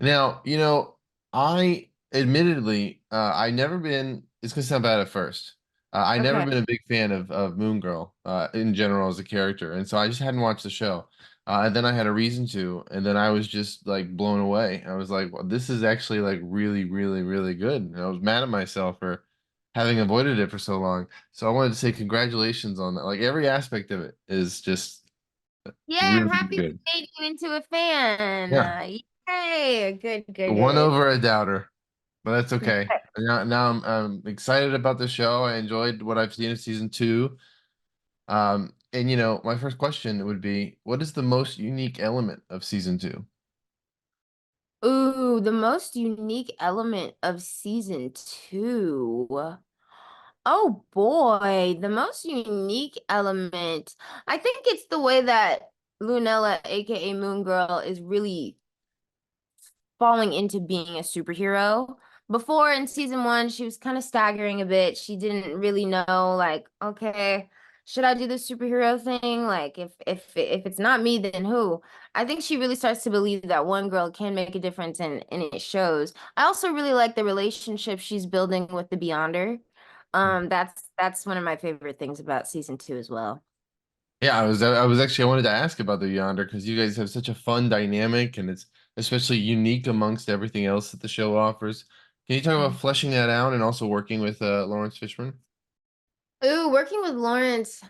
Now, I admittedly, I never been, it's gonna sound bad at first. I never Okay. been a big fan of Moon Girl, in general as a character. And so I just hadn't watched the show. And then I had a reason to, and then I was just like blown away. I was like, well, this is actually like really, really, really good. And I was mad at myself for having avoided it for so long. So I wanted to say congratulations on that. Like every aspect of it is just Yeah, I'm really happy we good. made you into a fan. Yeah. Yay. Good, good, One good. over a doubter. But that's okay. Now I'm excited about the show. I enjoyed what I've seen of season two. And my first question would be, what is the most unique element of season two? Ooh, the most unique element of season two. Oh boy, the most unique element. I think it's the way that Lunella, aka Moon Girl, is really falling into being a superhero. Before in season one, she was kind of staggering a bit. She didn't really know, like, okay, should I do this superhero thing? Like, if it's not me, then who? I think she really starts to believe that one girl can make a difference, and it shows. I also really like the relationship she's building with the Beyonder. That's one of my favorite things about season two as well. Yeah, I was actually I wanted to ask about the Yonder because you guys have such a fun dynamic and it's especially unique amongst everything else that the show offers. Can you talk about fleshing that out and also working with Lawrence Fishburne? Ooh, working with Lawrence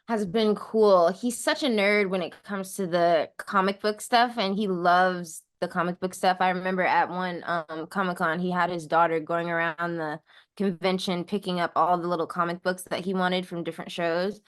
has been cool. He's such a nerd when it comes to the comic book stuff, and he loves the comic book stuff. I remember at one Comic-Con, he had his daughter going around the convention picking up all the little comic books that he wanted from different shows.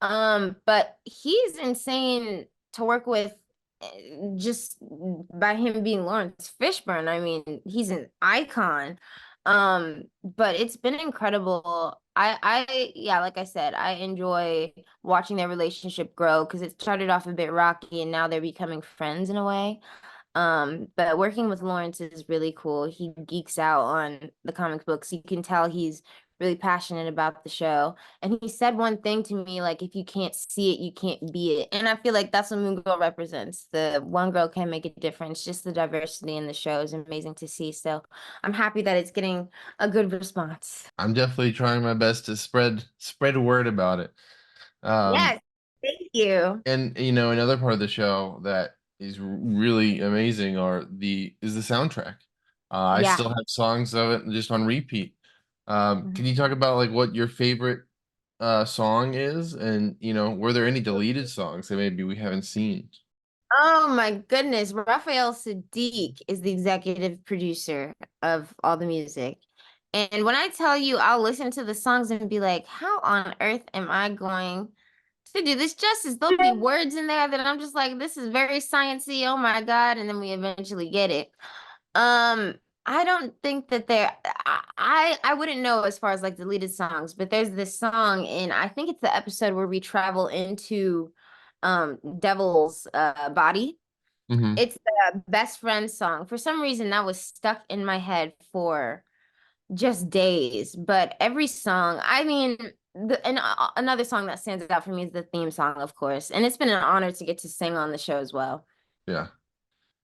But he's insane to work with just by him being Lawrence Fishburne. I mean, he's an icon. But it's been incredible. Yeah, like I said, I enjoy watching their relationship grow because it started off a bit rocky and now they're becoming friends in a way. But working with Lawrence is really cool. He geeks out on the comic books. You can tell he's really passionate about the show. And he said one thing to me, like, if you can't see it, you can't be it. And I feel like that's what Moon Girl represents. The one girl can make a difference. Just the diversity in the show is amazing to see. So I'm happy that it's getting a good response. I'm definitely trying my best to spread word about it. Um, Yes, thank you. and another part of the show that is really amazing is the soundtrack. I Yeah. still have songs of it just on repeat. Can Mhm. you talk about like what your favorite song is, and were there any deleted songs that maybe we haven't seen? Oh my goodness. Raphael Sadiq is the executive producer of all the music. And when I tell you, I'll listen to the songs and be like, how on earth am I going to do this justice? There'll be words in there that I'm just like, this is very sciencey. Oh my God. And then we eventually get it. Um, I don't think that I wouldn't know as far as like deleted songs, but there's this song in I think it's the episode where we travel into Devil's body. Hmm. It's the best friend song. For some reason that was stuck in my head for just days, but every song, I mean, another song that stands out for me is the theme song, of course. And it's been an honor to get to sing on the show as well. Yeah.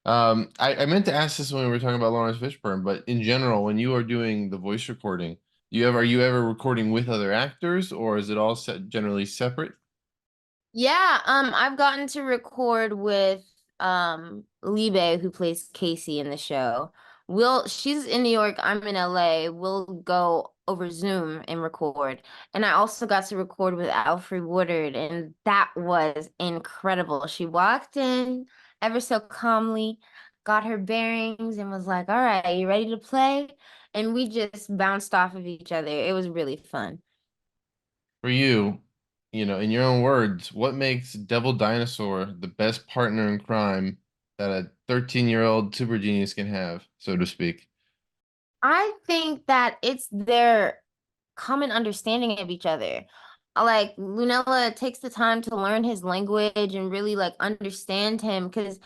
I meant to ask this when we were talking about Lawrence Fishburne, but in general, when you are doing the voice recording, are you ever recording with other actors, or is it all generally separate? Yeah, I've gotten to record with Libe, who plays Casey in the show. She's in New York, I'm in LA. We'll go over Zoom and record. And I also got to record with Alfred Woodard, and that was incredible. She walked in ever so calmly, got her bearings, and was like, "All right, you ready to play?" And we just bounced off of each other. It was really fun. For you, in your own words, what makes Devil Dinosaur the best partner in crime that a 13-year-old super genius can have, so to speak? I think that it's their common understanding of each other. Like Lunella takes the time to learn his language and really like understand him because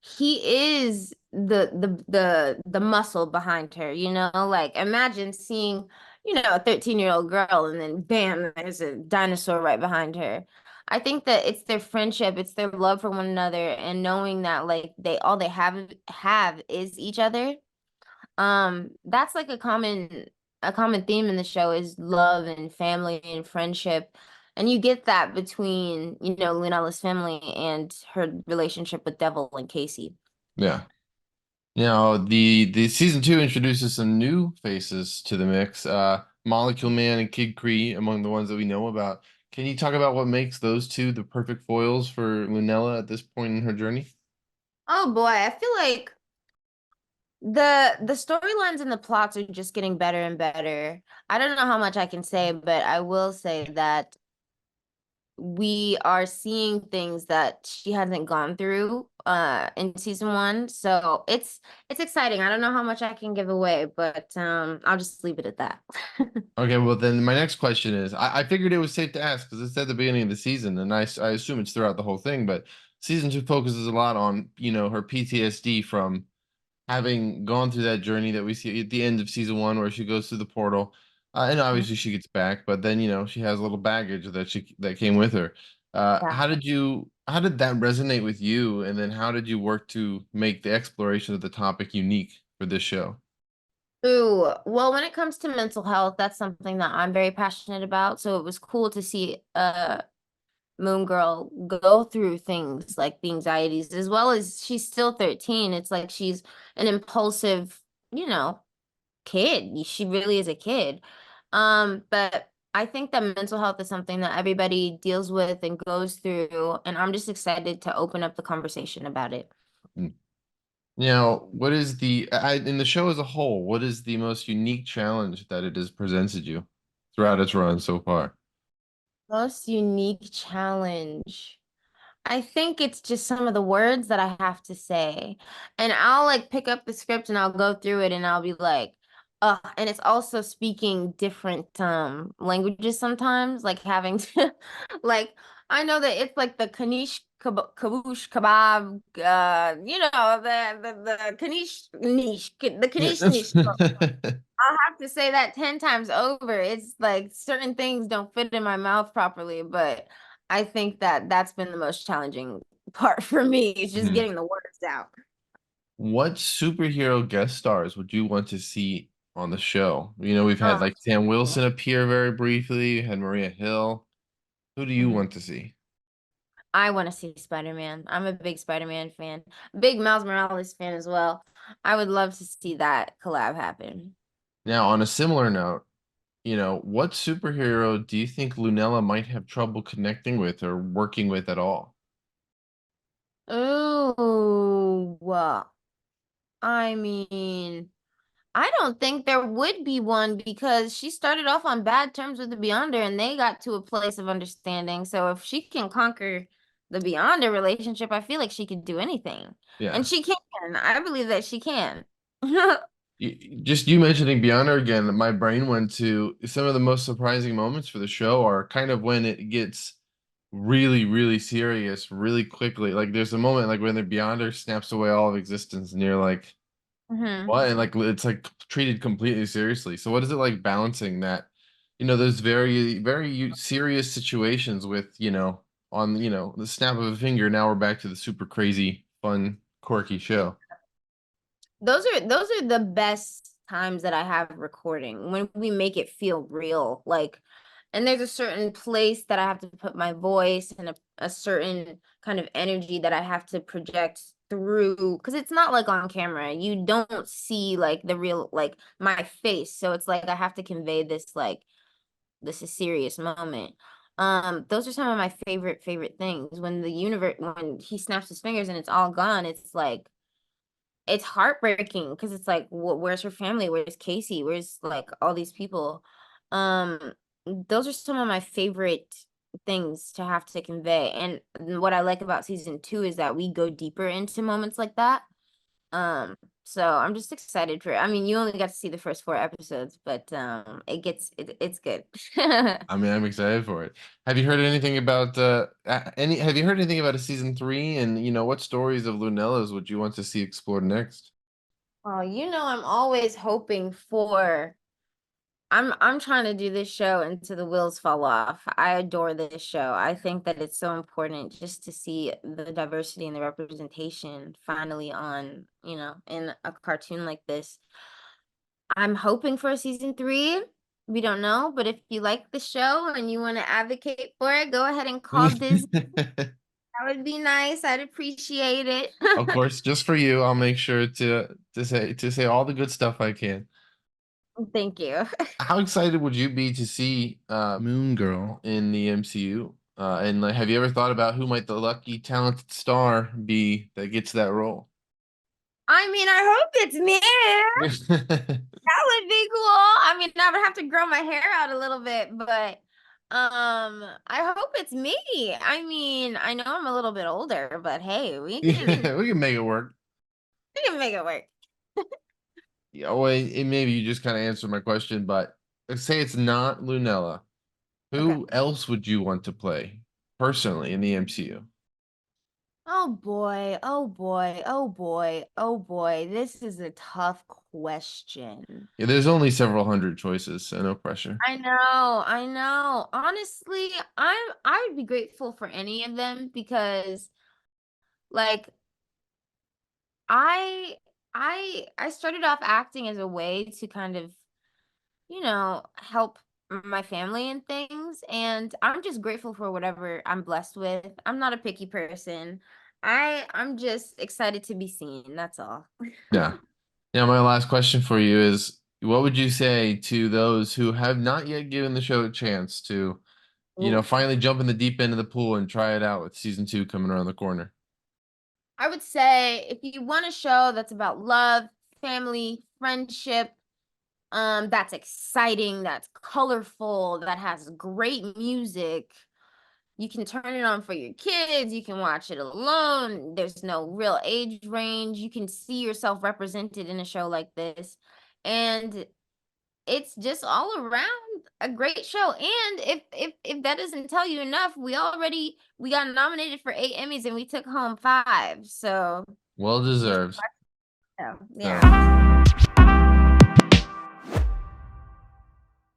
he is the muscle behind her, you know? Like imagine seeing, a 13-year-old girl and then bam, there's a dinosaur right behind her. I think that it's their friendship, it's their love for one another, and knowing that like they all they have is each other. That's like a common theme in the show is love and family and friendship. And you get that between, Lunella's family and her relationship with Devil and Casey. Yeah. Now, the season two introduces some new faces to the mix. Molecule Man and Kid Cree among the ones that we know about. Can you talk about what makes those two the perfect foils for Lunella at this point in her journey? Oh boy, I feel like the storylines and the plots are just getting better and better. I don't know how much I can say, but I will say that we are seeing things that she hasn't gone through in season one. So it's exciting. I don't know how much I can give away, but I'll just leave it at that. Okay, well then my next question is, I figured it was safe to ask because it's at the beginning of the season, and I assume it's throughout the whole thing, but season two focuses a lot on, her PTSD from having gone through that journey that we see at the end of season one where she goes through the portal. And obviously she gets back, but then, she has a little baggage that came with her. Yeah. How did that resonate with you? And then how did you work to make the exploration of the topic unique for this show? Ooh, well, when it comes to mental health, that's something that I'm very passionate about. So it was cool to see Moon Girl go through things like the anxieties, as well as she's still 13. It's like she's an impulsive, you know, kid. She really is a kid. But I think that mental health is something that everybody deals with and goes through, and I'm just excited to open up the conversation about it. Mm. Now, what is in the show as a whole, what is the most unique challenge that it has presented you throughout its run so far? Most unique challenge. I think it's just some of the words that I have to say. And I'll like pick up the script and I'll go through it and I'll be like, and it's also speaking different languages sometimes, like having to like I know that it's like the kanish kaboosh kebab, the kanish niche, the Yeah, kanish that's niche. I'll have to say that 10 times over. It's like certain things don't fit in my mouth properly, but I think that that's been the most challenging part for me. It's just Mhm. getting the words out. What superhero guest stars would you want to see on the show? We've had Um, like Sam Wilson appear very briefly, we had Maria Hill. Who do you mhm. want to see? I want to see Spider-Man. I'm a big Spider-Man fan, big Miles Morales fan as well. I would love to see that collab happen. Now, on a similar note, what superhero do you think Lunella might have trouble connecting with or working with at all? Oh, well, I mean, I don't think there would be one because she started off on bad terms with the Beyonder and they got to a place of understanding. So if she can conquer the Beyonder relationship, I feel like she could do anything. And Yeah. she can. I believe that she can. Just you mentioning Beyonder again, my brain went to some of the most surprising moments for the show are kind of when it gets really, really serious really quickly. Like there's a moment like when the Beyonder snaps away all of existence and you're like, hmm what? And like it's like treated completely seriously. So what is it like balancing that, those very, very serious situations with, on, the snap of a finger, now we're back to the super crazy, fun, quirky show. Those are the best times that I have recording when we make it feel real. Like, and there's a certain place that I have to put my voice and a certain kind of energy that I have to project through because it's not like on camera. You don't see like the real like my face. So it's like I have to convey this like this is serious moment. Those are some of my favorite things. When the universe when he snaps his fingers and it's all gone, it's heartbreaking because it's like where's her family, where's Casey, where's like all these people. um those are some of my favorite things to have to convey, and what I like about season two is that we go deeper into moments like that. um so I'm just excited for it. I mean, you only got to see the first four episodes, but it's good. I mean, I'm excited for it. Have you heard anything about have you heard anything about a season three? And what stories of Lunella's would you want to see explored next? Oh, I'm always hoping for I'm trying to do this show until the wheels fall off. I adore this show. I think that it's so important just to see the diversity and the representation finally on, in a cartoon like this. I'm hoping for a season 3. We don't know, but if you like the show and you want to advocate for it, go ahead and call Disney. That would be nice. I'd appreciate it. Of course, just for you, I'll make sure to say all the good stuff I can. Thank you. How excited would you be to see Moon Girl in the MCU? And like, have you ever thought about who might the lucky, talented star be that gets that role? I mean, I hope it's me. That would be cool. I mean, I would have to grow my hair out a little bit, but I hope it's me. I mean, I know I'm a little bit older, but hey, we can Yeah, we can make it work. we can make it work. Yeah, well, maybe you just kind of answered my question, but let's say it's not Lunella. Okay. Who else would you want to play personally in the MCU? Oh boy, oh boy, oh boy, oh boy. This is a tough question. Yeah, there's only several hundred choices, so no pressure. I know, I know. Honestly, I would be grateful for any of them because like I I started off acting as a way to kind of, help my family and things, and I'm just grateful for whatever I'm blessed with. I'm not a picky person. I'm just excited to be seen. That's all. Yeah. Yeah, my last question for you is what would you say to those who have not yet given the show a chance to, Ooh. finally jump in the deep end of the pool and try it out with season 2 coming around the corner? I would say if you want a show that's about love, family, friendship, that's exciting, that's colorful, that has great music. You can turn it on for your kids, you can watch it alone. There's no real age range. You can see yourself represented in a show like this. And it's just all around a great show. And if that doesn't tell you enough, we got nominated for 8 Emmys and we took home 5. So Well just deserved. So yeah.